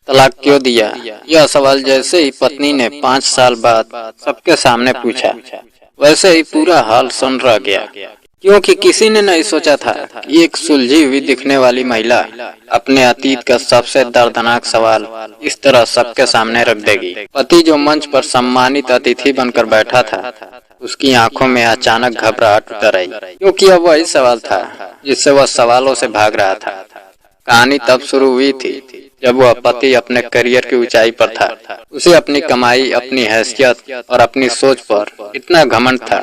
तलाक क्यों दिया? यह सवाल जैसे ही पत्नी ने 5 साल बाद सबके सामने पूछा, वैसे ही पूरा हाल सुन रह गया, क्योंकि किसी ने नहीं सोचा था कि एक सुलझी हुई दिखने वाली महिला अपने अतीत का सबसे दर्दनाक सवाल इस तरह सबके सामने रख देगी। पति जो मंच पर सम्मानित अतिथि बनकर बैठा था, उसकी आंखों में अचानक घबराहट उतर आई, क्योंकि अब वही सवाल था जिससे वह सवालों से भाग रहा था। कहानी तब शुरू हुई थी जब वह पति अपने करियर की ऊंचाई पर था। उसे अपनी कमाई, अपनी हैसियत और अपनी सोच पर इतना घमंड था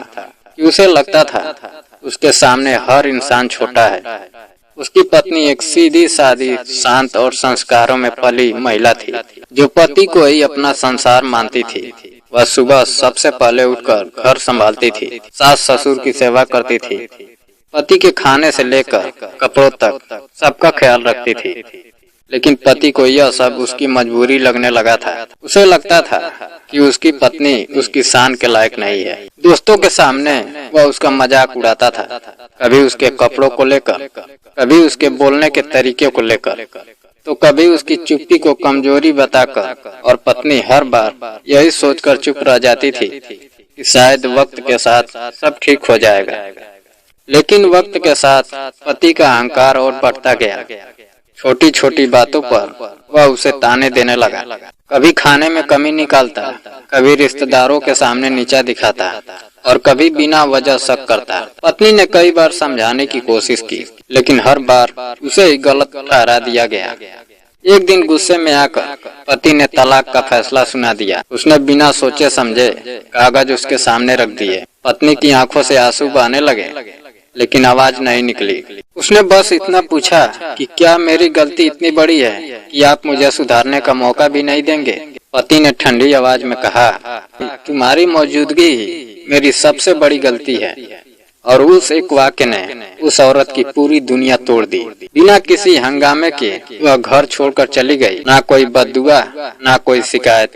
कि उसे लगता था उसके सामने हर इंसान छोटा है। उसकी पत्नी एक सीधी सादी, शांत और संस्कारों में पली महिला थी, जो पति को ही अपना संसार मानती थी। वह सुबह सबसे पहले उठकर घर संभालती थी, सास ससुर की सेवा करती थी, पति के खाने से लेकर कपड़ों तक सबका ख्याल रखती थी। लेकिन पति को यह सब उसकी मजबूरी लगने लगा था। उसे लगता था कि उसकी पत्नी उसकी शान के लायक नहीं है। दोस्तों के सामने वह उसका मजाक उड़ाता था, कभी उसके कपड़ों को लेकर, कभी उसके बोलने के तरीके को लेकर, तो कभी उसकी चुप्पी को कमजोरी बताकर। और पत्नी हर बार यही सोचकर चुप रह जाती थी कि शायद वक्त के साथ सब ठीक हो जाएगा। लेकिन वक्त के साथ पति का अहंकार और बढ़ता गया। छोटी छोटी बातों पर वह उसे ताने देने लगा, कभी खाने में कमी निकालता, कभी रिश्तेदारों के सामने नीचा दिखाता और कभी बिना वजह शक करता। पत्नी ने कई बार समझाने की कोशिश की, लेकिन हर बार उसे ही गलत ठहरा दिया गया। एक दिन गुस्से में आकर पति ने तलाक का फैसला सुना दिया। उसने बिना सोचे समझे कागज उसके सामने रख दिए। पत्नी की आंखों से आंसू बहने लगे, लेकिन आवाज नहीं निकली। उसने बस इतना पूछा कि क्या मेरी गलती इतनी बड़ी है कि आप मुझे सुधारने का मौका भी नहीं देंगे? पति ने ठंडी आवाज में कहा, तुम्हारी मौजूदगी ही मेरी सबसे बड़ी गलती है। और उस एक वाक्य ने उस औरत की पूरी दुनिया तोड़ दी। बिना किसी हंगामे के वह घर छोड़कर चली गई। ना कोई बद्दुआ, ना कोई शिकायत,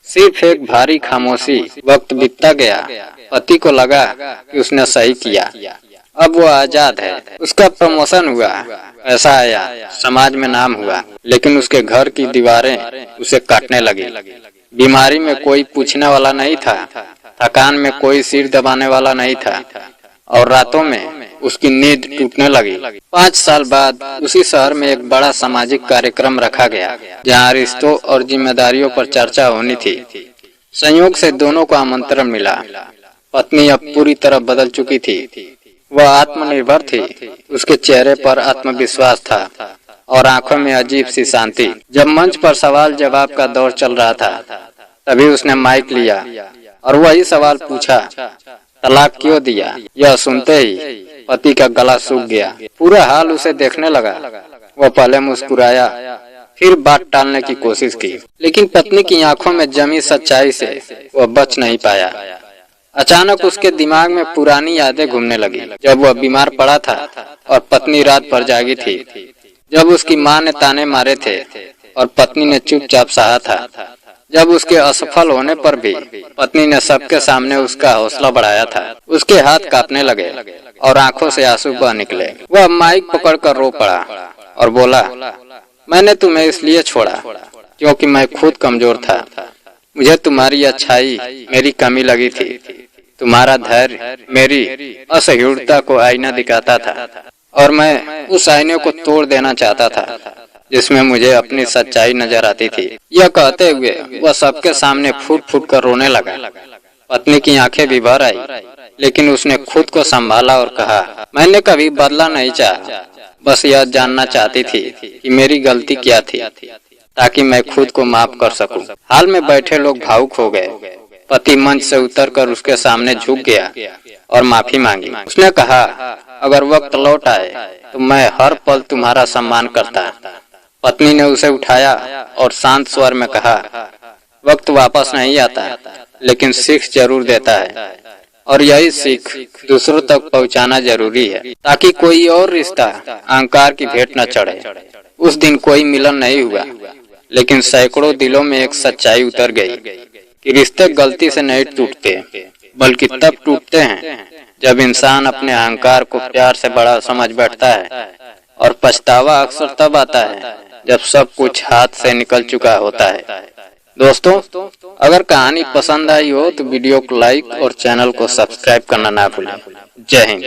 सिर्फ एक भारी खामोशी। वक्त बीतता गया। पति को लगा कि उसने सही किया, अब वो आजाद है। उसका प्रमोशन हुआ, पैसा आया, समाज में नाम हुआ, लेकिन उसके घर की दीवारें उसे काटने लगी। बीमारी में कोई पूछने वाला नहीं था, थकान में कोई सिर दबाने वाला नहीं था, और रातों में उसकी नींद टूटने लगी। 5 साल बाद उसी शहर में एक बड़ा सामाजिक कार्यक्रम रखा गया, जहाँ रिश्तों और जिम्मेदारियों पर चर्चा होनी थी। संयोग से दोनों को आमंत्रण मिला। पत्नी अब पूरी तरह बदल चुकी थी। वह आत्मनिर्भर थी, उसके चेहरे पर आत्मविश्वास था और आंखों में अजीब सी शांति। जब मंच पर सवाल जवाब का दौर चल रहा था, तभी उसने माइक लिया और वही सवाल पूछा, तलाक क्यों दिया? यह सुनते ही पति का गला सूख गया। पूरा हाल उसे देखने लगा। वह पहले मुस्कुराया, फिर बात टालने की कोशिश की, लेकिन पत्नी की आंखों में जमी सच्चाई से वह बच नहीं पाया। अचानक उसके दिमाग में पुरानी यादें घूमने लगी। जब वह बीमार पड़ा था और पत्नी रात भर जागी थी, जब उसकी माँ ने ताने मारे थे और पत्नी ने चुपचाप सहा था, जब उसके असफल होने पर भी पत्नी ने सबके सामने उसका हौसला बढ़ाया था। उसके हाथ कांपने लगे और आंखों से आंसू बह निकले। वह माइक पकड़कर रो पड़ा और बोला, मैंने तुम्हें इसलिए छोड़ा क्योंकि मैं खुद कमजोर था। मुझे तुम्हारी अच्छाई मेरी कमी लगी थी। तुम्हारा धैर्य मेरी असहिष्णुता को आईना दिखाता था, और मैं उस आईने को तोड़ देना चाहता था जिसमें मुझे अपनी सच्चाई नजर आती थी। यह कहते हुए वह सबके सामने फूट फूट कर रोने लगा। पत्नी की आंखें भी भर आई, लेकिन उसने खुद को संभाला और कहा, मैंने कभी बदला नहीं चाहा, बस यह जानना चाहती थी कि मेरी गलती क्या थी, ताकि मैं खुद को माफ कर सकूं। हाल में बैठे लोग भावुक हो गए। पति मंच से उतरकर उसके सामने झुक गया और माफी मांगी। उसने कहा, अगर वक्त लौट आए तो मैं हर पल तुम्हारा सम्मान करता। पत्नी ने उसे उठाया और शांत स्वर में कहा, वक्त वापस नहीं आता, लेकिन सीख जरूर देता है, और यही सीख दूसरों तक पहुंचाना जरूरी है, ताकि कोई और रिश्ता अहंकार की भेंट न चढ़े। उस दिन कोई मिलन नहीं हुआ, लेकिन सैकड़ों दिलों में एक सच्चाई उतर गई कि रिश्ते गलती से नहीं टूटते, बल्कि तब टूटते हैं जब इंसान अपने अहंकार को प्यार से बड़ा समझ बैठता है। और पछतावा अक्सर तब आता है जब सब कुछ हाथ से निकल चुका होता है। दोस्तों, अगर कहानी पसंद आई हो तो वीडियो को लाइक और चैनल को सब्सक्राइब करना ना भूलें। जय हिंद।